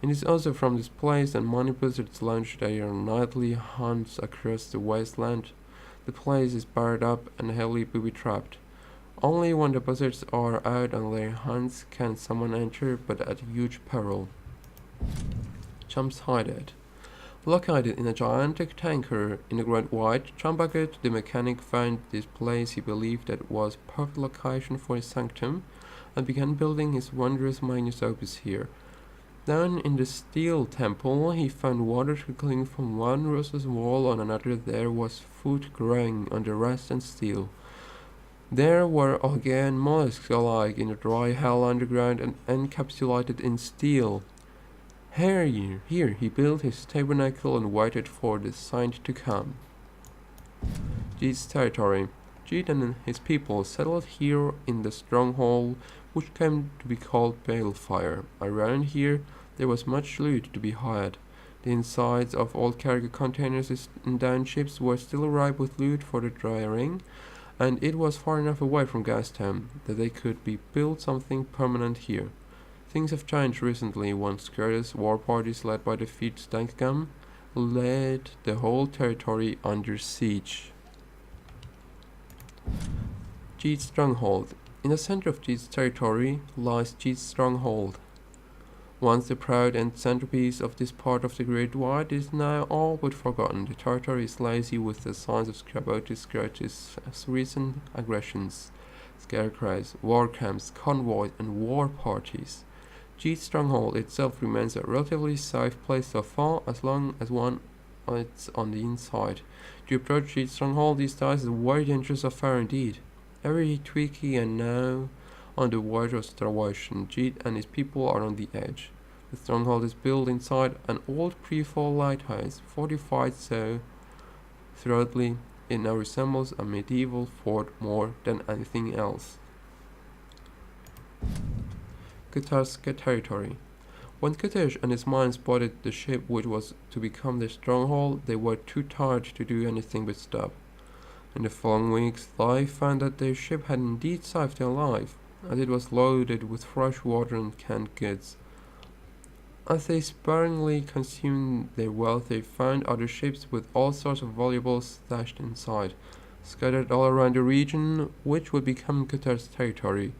It is also from this place that many buzzards launch their nightly hunts across the wasteland. The place is barred up and heavily booby-trapped. Only when the buzzards are out on their hunts can someone enter, but at huge peril. Jump's Hideout. Located in a gigantic tanker in the Great White, John Bucket, the mechanic, found this place he believed that was perfect location for his sanctum, and began building his wondrous magnus opus here. Down in the steel temple, he found water trickling from one rustless wall on another. There was food growing on the rust and steel. There were again mollusks alike in the dry hell underground and encapsulated in steel. Here he built his tabernacle and waited for the saint to come. Jeet's territory. Jeet and his people settled here in the stronghold, which came to be called Balefire. Around here there was much loot to be had. The insides of old cargo containers and down ships were still ripe with loot for the drying, and it was far enough away from Gastown that they could be built something permanent here. Things have changed recently once Curtis war parties led by the Feet Stankgum led the whole territory under siege. Jeet's Stronghold. In the center of Jeet's territory lies Jeet's Stronghold. Once the proud and centerpiece of this part of the Great White, is now all but forgotten. The territory is lazy with the signs of Scrabotus recent aggressions, scarecrows, war camps, convoys, and war parties. Jeet's Stronghold itself remains a relatively safe place so far, as long as one is on the inside. To approach Jeet's Stronghold these days is a very dangerous affair indeed. Every tweaky and now on the verge of starvation. Jeet and his people are on the edge. The stronghold is built inside an old pre-fall lighthouse, fortified so thoroughly it now resembles a medieval fort more than anything else. Kutar's territory. When Kutesh and his men spotted the ship which was to become their stronghold, they were too tired to do anything but stop. In the following weeks, they found that their ship had indeed saved their life, as it was loaded with fresh water and canned goods. As they sparingly consumed their wealth, they found other ships with all sorts of valuables stashed inside, scattered all around the region, which would become Kutar's territory.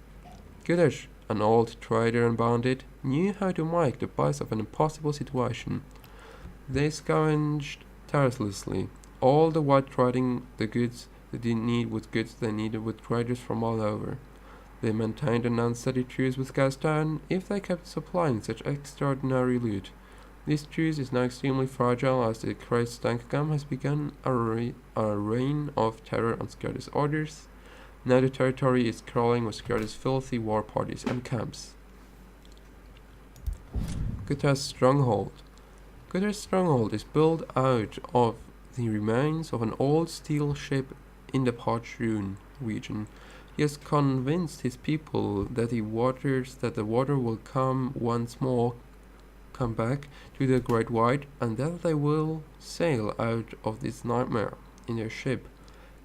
Kutesh, an old trader and bandit, knew how to make the best of an impossible situation. They scavenged tirelessly, all the while trading the goods they didn't need with goods they needed with traders from all over. They maintained an unsteady truce with Gastown if they kept supplying such extraordinary loot. This truce is now extremely fragile as the Great Stankgum has begun a reign of terror on Scottish orders. Now the territory is crawling with Scottish filthy war parties and camps. Kutar's Stronghold. Kutar's Stronghold is built out of the remains of an old steel ship in the Parchroon region. He has convinced his people that the water will come back to the Great White, and that they will sail out of this nightmare in their ship.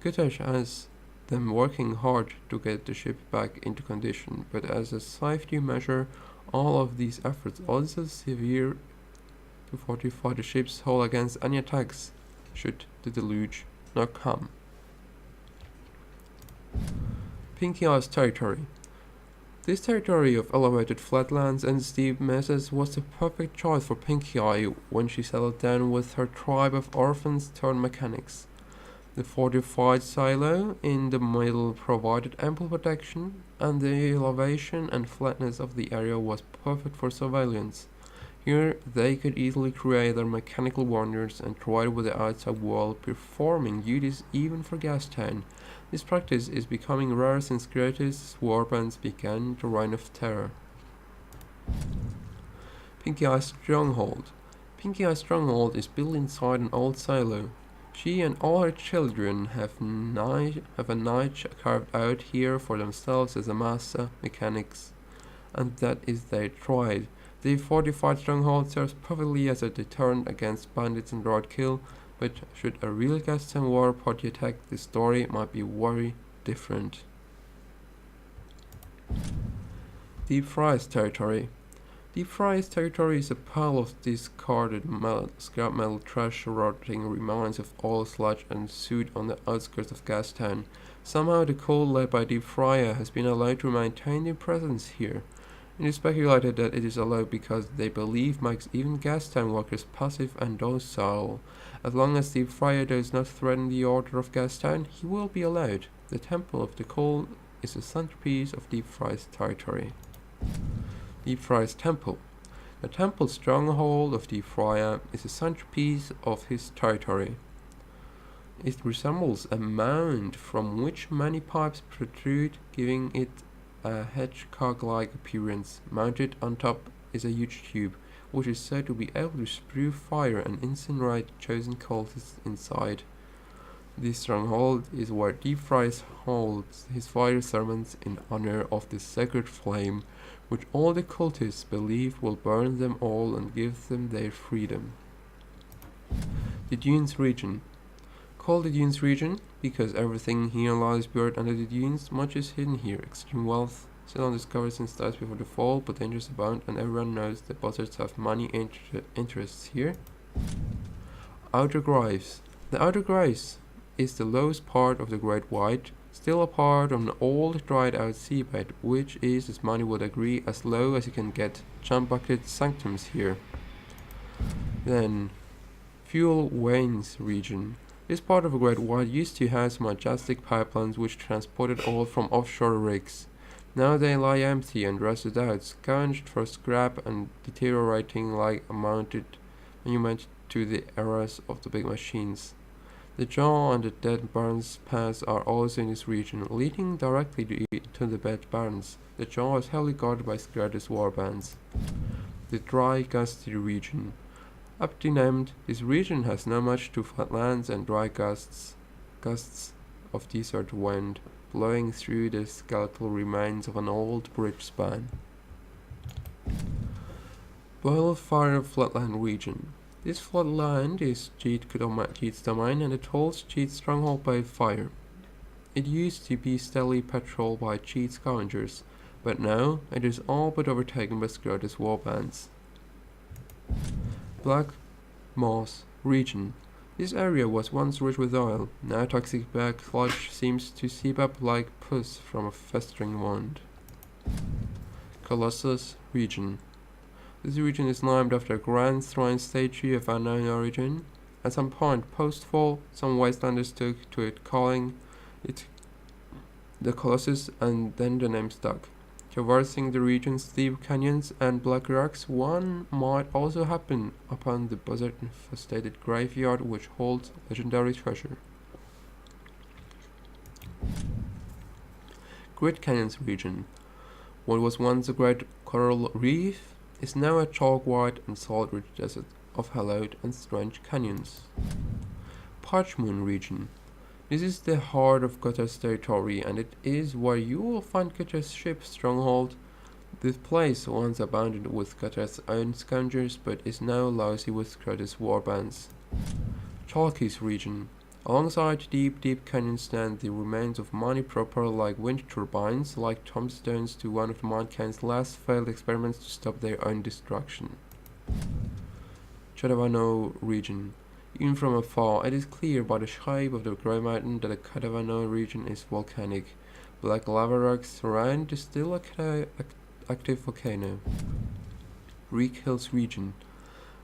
Kutesh has them working hard to get the ship back into condition, but as a safety measure, all of these efforts also severe to fortify the ship's hull against any attacks should the deluge not come. Pinky Eye's territory. This territory of elevated flatlands and steep mesas was the perfect choice for Pinky Eye when she settled down with her tribe of orphans turned mechanics. The fortified silo in the middle provided ample protection, and the elevation and flatness of the area was perfect for surveillance. Here they could easily create their mechanical wonders and trade with the outside world, performing duties even for Gastown. This practice is becoming rare since Greatest warbands began the reign of terror. Pinky Eye's Stronghold. Pinky Eye's Stronghold is built inside an old silo. She and all her children have a niche carved out here for themselves as a master mechanics, and that is their trade. The fortified stronghold serves perfectly as a deterrent against bandits and roadkill, but should a real Gaston war party attack, the story might be very different. Deep Fry's territory. Deep Fry's territory is a pile of discarded scrap metal trash rotting remains of oil sludge and soot on the outskirts of Gastown. Somehow the cult led by Deep Fryer has been allowed to maintain their presence here. It is speculated that it is allowed because they believe makes even Gastown workers passive and docile. As long as the friar does not threaten the order of Gastown, he will be allowed. The Temple of the Coal is the centerpiece of Deep Fry's territory. Deep Fry's Temple. The temple stronghold of the Friar is the centerpiece of his territory. It resembles a mound from which many pipes protrude, giving it a hedgehog-like appearance. Mounted on top is a huge tube, which is said to be able to spew fire and incinerate chosen cultists inside. This stronghold is where Deep Fry holds his fire sermons in honor of the sacred flame, which all the cultists believe will burn them all and give them their freedom. The Dunes region. Called the Dunes region because everything here lies buried under the dunes. Much is hidden here. Extreme wealth, still undiscovered since days before the fall, but dangers abound, and everyone knows the buzzards have many interests here. Outer Graves. The Outer Graves is the lowest part of the Great White, still a part of an old dried out seabed, which is, as many would agree, as low as you can get. Jump-bucket sanctums here. Then, Fuel Veins region. This part of the Great White used to have majestic pipelines which transported oil from offshore rigs. Now they lie empty and rusted out, scavenged for scrap and deteriorating like a monument to the eras of the big machines. The Jaw and the Dead Barns Pass are also in this region, leading directly to the Dead Barns. The Jaw is heavily guarded by Skirtis warbands. The Dry Gusty region. Aptly named, this region has not much to flatlands and dry gusts of desert wind, blowing through the skeletal remains of an old bridge span. Boilfire Flatland region. This flatland is Cheat's domain, and it holds Cheat's stronghold by fire. It used to be steadily patrolled by Cheat scavengers, but now it is all but overtaken by Skirtis warbands. Black Moss region. This area was once rich with oil. Now toxic black sludge seems to seep up like pus from a festering wound. Colossus region. This region is named after a grand shrine statue of unknown origin. At some point post-fall, some wastelanders took to it, calling it the Colossus, and then the name stuck. Traversing the region's deep canyons and black rocks, one might also happen upon the buzzard-infested graveyard which holds legendary treasure. Great Canyons region. What was once a great coral reef is now a chalk-white and salt-rich desert of hallowed and strange canyons. Parchmoon region. This is the heart of Gutter's territory, and it is where you will find Gutter's ship stronghold. This place once abounded with Gutter's own scavengers, but is now lousy with Gutter's warbands. Chalkis region. Alongside deep canyons stand the remains of many proper like wind turbines, like tombstones to one of mankind's last failed experiments to stop their own destruction. Chadavano region. Even from afar, it is clear by the shape of the Grey Mountain that the Chadavano region is volcanic. Black lava rocks surround the still active volcano. Reek Hills region.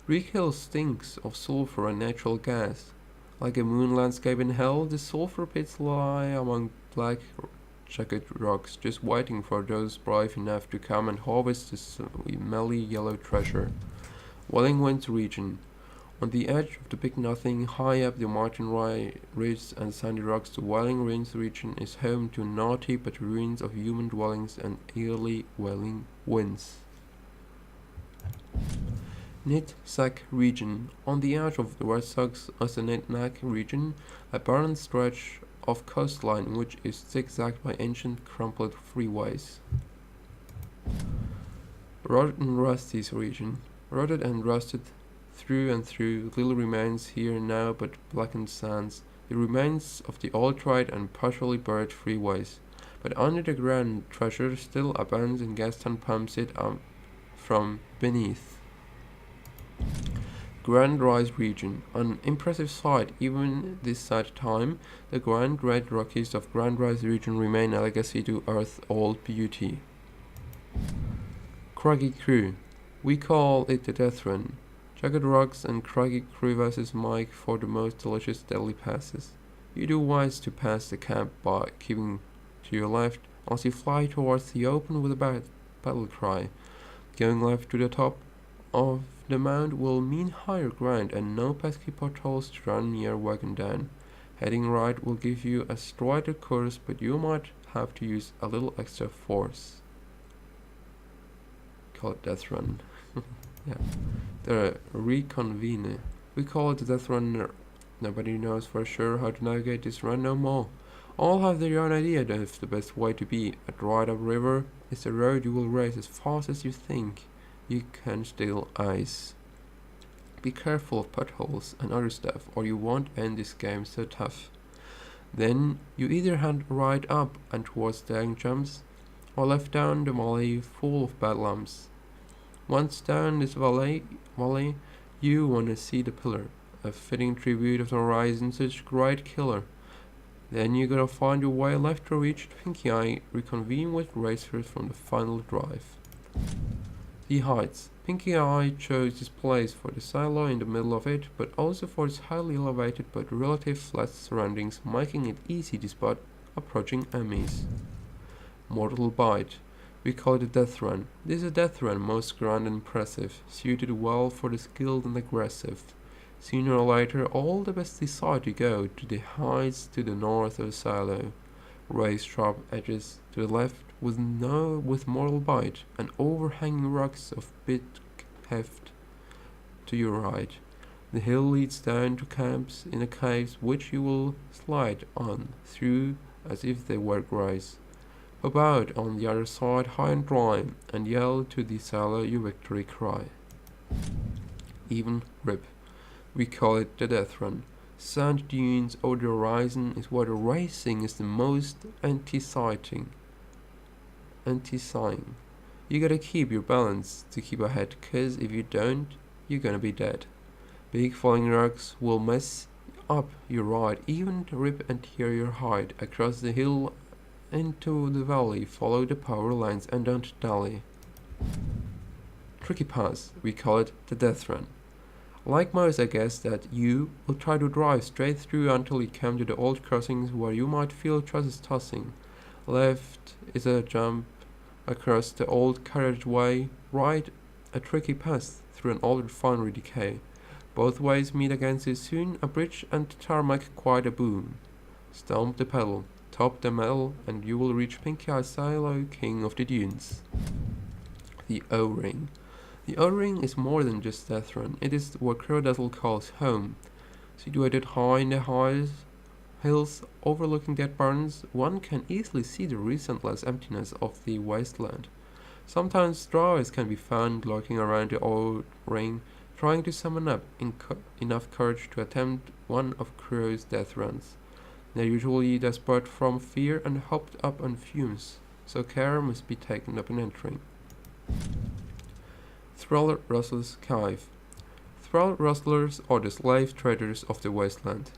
Reek Hills stinks of sulfur and natural gas. Like a moon landscape in hell, the sulfur pits lie among black jagged rocks, just waiting for those brave enough to come and harvest the smelly yellow treasure. Welling Winds region. On the edge of the Big Nothing, high up the mountain ridges and sandy rocks, the Welling Winds region is home to naughty but ruins of human dwellings and eerily wailing winds. Nitsack region. On the edge of the Red Sox as the Nitnack region, a barren stretch of coastline which is zigzagged by ancient crumpled freeways. Rotted and Rusty's region. Rotted and rusted through and through, little remains here now but blackened sands, the remains of the old tried and partially buried freeways. But under the ground treasure still abounds and Gaston pumps it up from beneath. Grand Rise region. An impressive sight even this sad time, the grand red Rockies of Grand Rise region remain a legacy to Earth's old beauty. Craggy Crew. We call it the Death Run. Jagged rocks and craggy crevasses make for the most delicious deadly passes. You do wise to pass the camp by keeping to your left as you fly towards the open with a battle cry. Going left to the top of the mount will mean higher ground and no pesky potholes to run your wagon down. Heading right will give you a straighter course, but you might have to use a little extra force. Call it Death Run. Yeah. The Reconvene. We call it the Death Run. Nobody knows for sure how to navigate this run no more. All have their own idea of the best way to be. A dried up river is a road you will race as fast as you think you can still ice. Be careful of potholes and other stuff, or you won't end this game so tough. Then you either head right up and towards the egg jumps, or left down the valley full of bad lumps. Once down this valley, you wanna see the pillar, a fitting tribute of the horizon, such great killer. Then you gotta find your way left to reach Pinky Eye, reconvene with racers from the final drive. The heights. Pinky Eye chose this place for the silo in the middle of it, but also for its highly elevated but relatively flat surroundings, making it easy to spot approaching enemies. Mortal Bite. We call it a death run. This is a death run, most grand and impressive, suited well for the skilled and aggressive. Sooner or later, all the best decide to go to the heights to the north of the silo. Raise sharp edges to the left with mortal bite, and overhanging rocks of bit heft to your right. The hill leads down to camps in the caves, which you will slide on through as if they were grass. Pop out on the other side high and dry, and yell to the sailor your victory cry. Even rip. We call it the death run. Sand dunes over the horizon is where the racing is the most anti-sighing. You gotta keep your balance to keep ahead, cause if you don't, you're gonna be dead. Big falling rocks will mess up your ride, even rip and tear your hide. Across the hill into the valley, follow the power lines and don't dally. Tricky pass, we call it the death run. Like most, I guess that you will try to drive straight through until you come to the old crossings where you might feel trusses tossing. Left is a jump across the old carriageway, right a tricky pass through an old refinery decay. Both ways meet against you soon, a bridge and tarmac quite a boom. Stomp the pedal, top the metal, and you will reach Pinky Eye Silo, king of the dunes. The O-Ring. The O-Ring is more than just death run, it is what Crodazzle calls home. Situated high in the hills overlooking dead barns, one can easily see the resentless emptiness of the wasteland. Sometimes strawberries can be found lurking around the O-Ring, trying to summon up enough courage to attempt one of Crow's death runs. They're usually desperate from fear and hopped up on fumes, so care must be taken up in entering. Thrall Rustler's Cave. Thrall rustlers are the slave traders of the wasteland.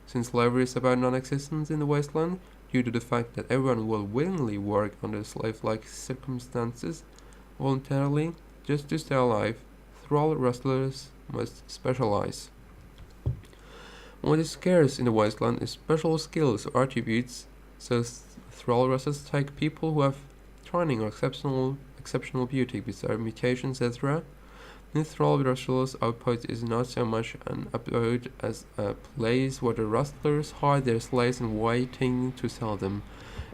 Since slavery is about non-existence in the wasteland, due to the fact that everyone will willingly work under slave-like circumstances, voluntarily, just to stay alive, thrall rustlers must specialize. What is scarce in the wasteland is special skills or attributes, so thrall rustlers take people who have training or exceptional beauty, bizarre mutations, etc. The thrall rustlers' outpost is not so much an abode as a place where the rustlers hide their slaves and waiting to sell them.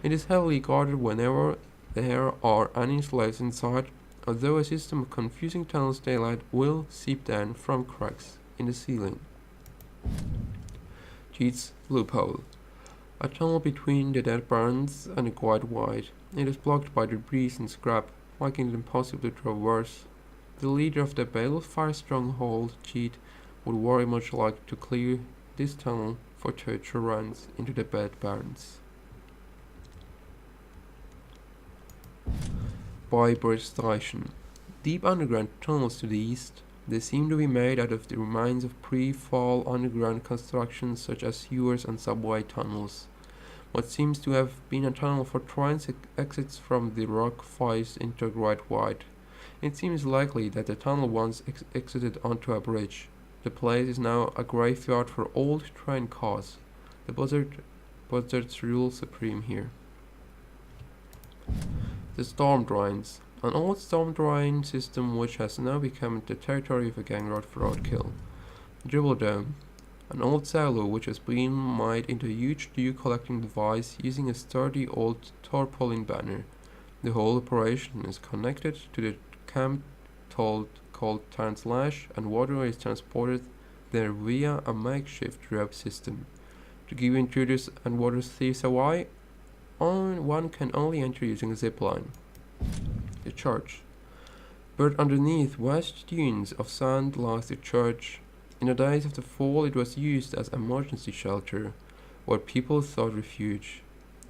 It is heavily guarded whenever there are any slaves inside, although a system of confusing tunnels daylight will seep down from cracks in the ceiling. Cheat's Loophole. A tunnel between the dead barns and quite wide. It is blocked by debris and scrap, making it impossible to traverse. The leader of the Balefire stronghold, Cheat, would very much like to clear this tunnel for future runs into the dead barns. Bybridge Station. Deep underground tunnels to the east. They seem to be made out of the remains of pre-fall underground constructions such as sewers and subway tunnels. What seems to have been a tunnel for trains exits from the rock face into a great wide. It seems likely that the tunnel once exited onto a bridge. The place is now a graveyard for old train cars. The buzzards rule supreme here. The storm drains. An old storm drain system which has now become the territory of a gang road for roadkill. Dribble Dome. An old silo which has been made into a huge dew collecting device using a sturdy old tarpaulin banner. The whole operation is connected to the camp called Tarrant's Lash, and water is transported there via a makeshift rope system. To give intruders and water thieves away, one can only enter using a zip line. The church. Buried underneath vast dunes of sand lies the church. In the days of the fall it was used as emergency shelter, where people sought refuge.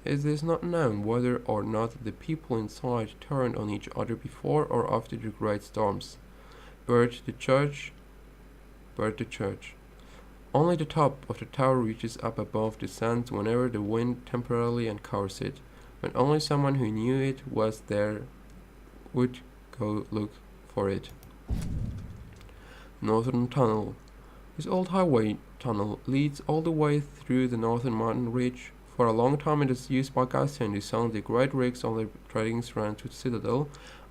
It is not known whether or not the people inside turned on each other before or after the great storms. Buried the church. Only the top of the tower reaches up above the sand whenever the wind temporarily uncovers it, but only someone who knew it was there would go look for it. Northern Tunnel. This old highway tunnel leads all the way through the northern mountain ridge. For a long time it was used by Gastian to sound the great rigs on their trading round to the citadel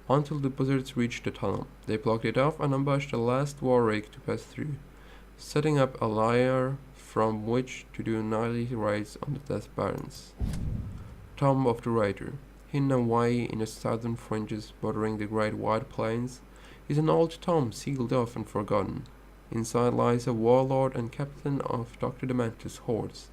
until the buzzards reached the tunnel. They blocked it off and ambushed the last war rig to pass through, setting up a lair from which to do nightly raids on the Death Barons. Tomb of the Raider. Hidden away in the southern fringes bordering the great wide plains, is an old tomb sealed off and forgotten. Inside lies a warlord and captain of Dr. Dementor's hordes.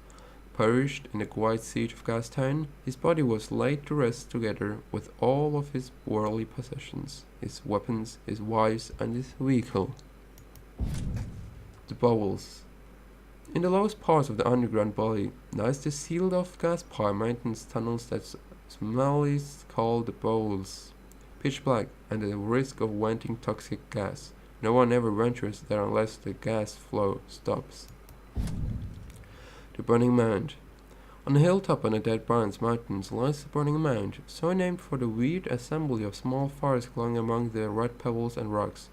Perished in the quiet siege of Gastown, his body was laid to rest together with all of his worldly possessions, his weapons, his wives, and his vehicle. The Bowels. In the lowest parts of the underground body lies the sealed-off gas-pipe maintenance tunnels that Smellies call the Bowels. Pitch black, and the risk of venting toxic gas. No one ever ventures there unless the gas flow stops. The Burning Mound. On a hilltop on the Dead Barons Mountains lies the Burning Mound, so named for the weird assembly of small fires glowing among the red pebbles and rocks.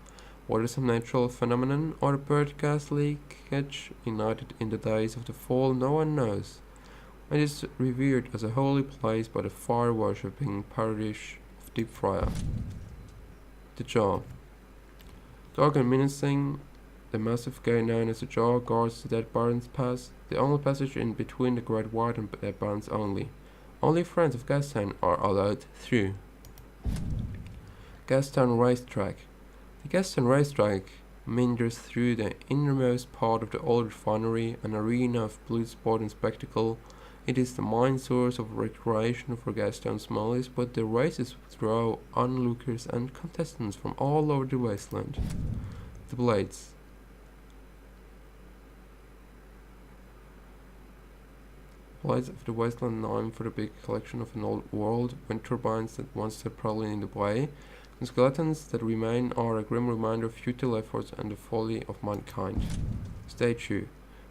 Whether some natural phenomenon or a bird gas leakage ignited in the days of the fall, no one knows. It is revered as a holy place by the fire-worshipping parish of Deep Friar. The Jaw. Dark and menacing, the massive gate known as the Jaw guards the Dead Barons Pass, the only passage in between the Great White and Dead Barons only. Only friends of Gastown are allowed through. Gastown Racetrack. The Gastown Racetrack meanders through the innermost part of the old refinery, an arena of blood sport and spectacle. It is the main source of recreation for Gastown Smallies, but the races draw onlookers and contestants from all over the wasteland. The Blades. Blades of the Wasteland, known for the big collection of an old world, wind turbines that once stood proudly in the way. The skeletons that remain are a grim reminder of futile efforts and the folly of mankind. Statue.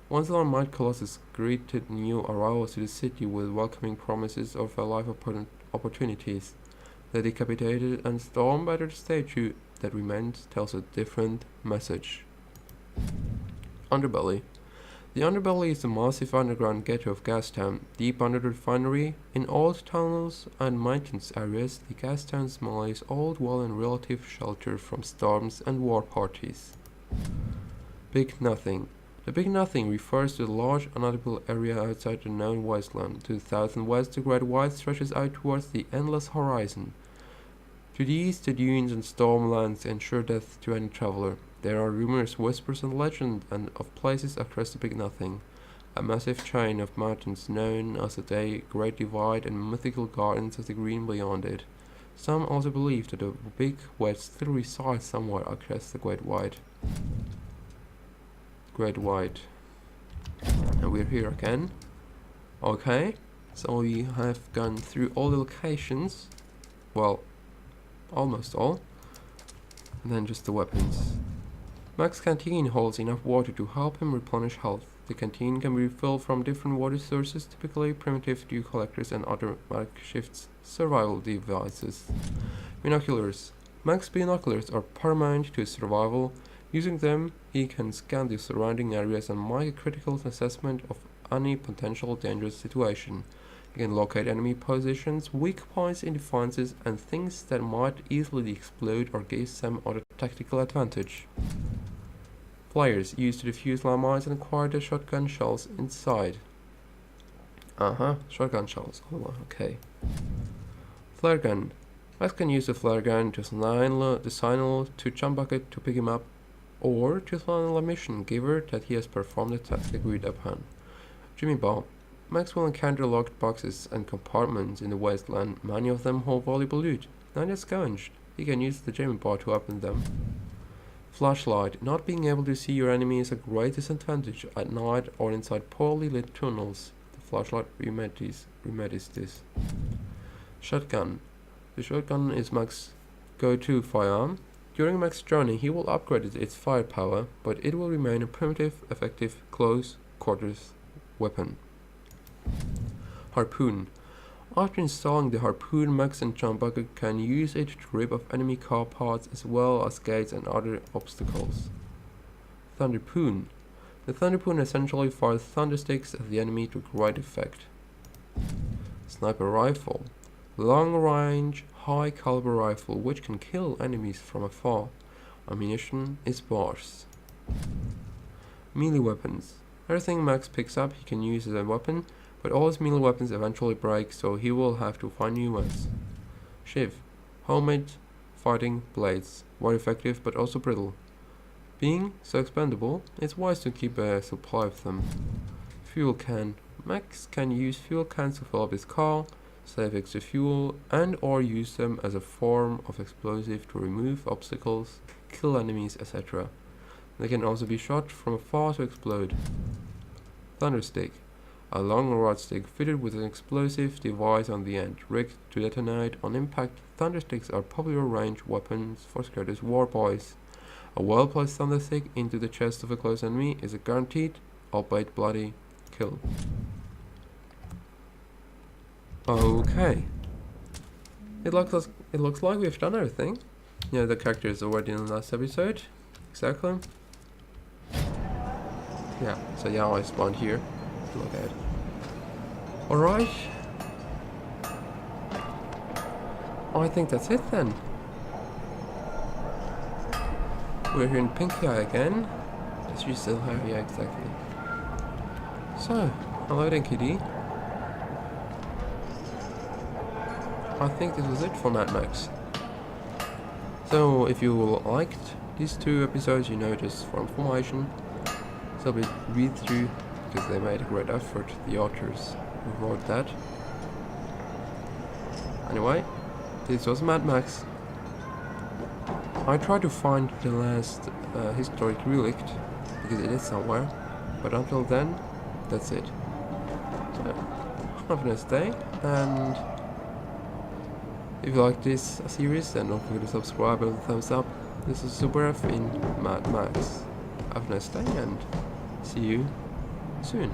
Once the might Colossus greeted new arrivals to the city with welcoming promises of a life of opportunities. The decapitated and storm-battered statue that remains tells a different message. Underbelly. The underbelly is the massive underground ghetto of Gastown, deep under the refinery. In old tunnels and mountains areas, the Gastown Smallies old well and relative shelter from storms and war parties. Big Nothing. The Big Nothing refers to the large unhabitable area outside the known wasteland. To the south and west, the Great White stretches out towards the endless horizon. To the east, the dunes and stormlands ensure death to any traveler. There are rumors, whispers, and legends of places across the Big Nothing, a massive chain of mountains known as the Great Divide, and mythical gardens of the green beyond it. Some also believe that the Big Wet still resides somewhere across the Great White. And we're here again. Okay, so we have gone through all the locations. Well, almost all. And then just the weapons. Mac's canteen holds enough water to help him replenish health. The canteen can be refilled from different water sources, typically primitive dew collectors and other makeshift survival devices. Binoculars. Max's binoculars are paramount to his survival. Using them, he can scan the surrounding areas and make a critical assessment of any potential dangerous situation. He can locate enemy positions, weak points in defenses, and things that might easily explode or give some other tactical advantage. Players use to defuse landmines and acquire the shotgun shells inside. Shotgun shells. Oh, okay. Flare gun. Max can use the flare gun to signal to jump bucket to pick him up, or to signal a mission giver that he has performed the task agreed upon. Jimmy bomb. Max will encounter locked boxes and compartments in the wasteland. Many of them hold valuable loot. Not yet scavenged. He can use the Jimmy bar to open them. Flashlight. Not being able to see your enemy is a great disadvantage at night or inside poorly lit tunnels. The flashlight remedies this. Shotgun. The shotgun is Max's go-to firearm. During Max's journey, he will upgrade its firepower, but it will remain a primitive, effective, close quarters weapon. Harpoon. After installing the harpoon, Max and John Bucket can use it to rip off enemy car parts as well as gates and other obstacles. Thunderpoon. The Thunderpoon essentially fires thundersticks at the enemy to great effect. Sniper rifle. Long-range, high-caliber rifle which can kill enemies from afar. Ammunition is sparse. Melee weapons. Everything Max picks up he can use as a weapon, but all his melee weapons eventually break, so he will have to find new ones. Shiv. Homemade fighting blades. Very effective but also brittle. Being so expendable, it's wise to keep a supply of them. Fuel can. Max can use fuel cans to fill up his car, save extra fuel, and or use them as a form of explosive to remove obstacles, kill enemies, etc. They can also be shot from afar to explode. Thunderstick. A long rod stick fitted with an explosive device on the end, rigged to detonate on impact. Thundersticks are popular range weapons for Scatter's war boys. A well-placed thunderstick into the chest of a close enemy is a guaranteed, albeit bloody, kill. Okay. It looks like we've done everything. Yeah, the character is already in the last episode. Exactly. Yeah, so yeah, I spawned here. Look at it. Alright. I think that's it then. We're here in Pinky Eye again. Does she still have? Yeah, exactly. So, hello then, kitty. I think this was it for Mad Max. So, if you liked these two episodes, you know, just for information, so we read through because they made a great effort, the authors who wrote that. Anyway, this was Mad Max. I tried to find the last historic relic because it is somewhere, but until then, that's it. So, have a nice day, and if you like this series, then don't forget to subscribe and thumbs up. This is Super F in Mad Max. Have a nice day and see you soon.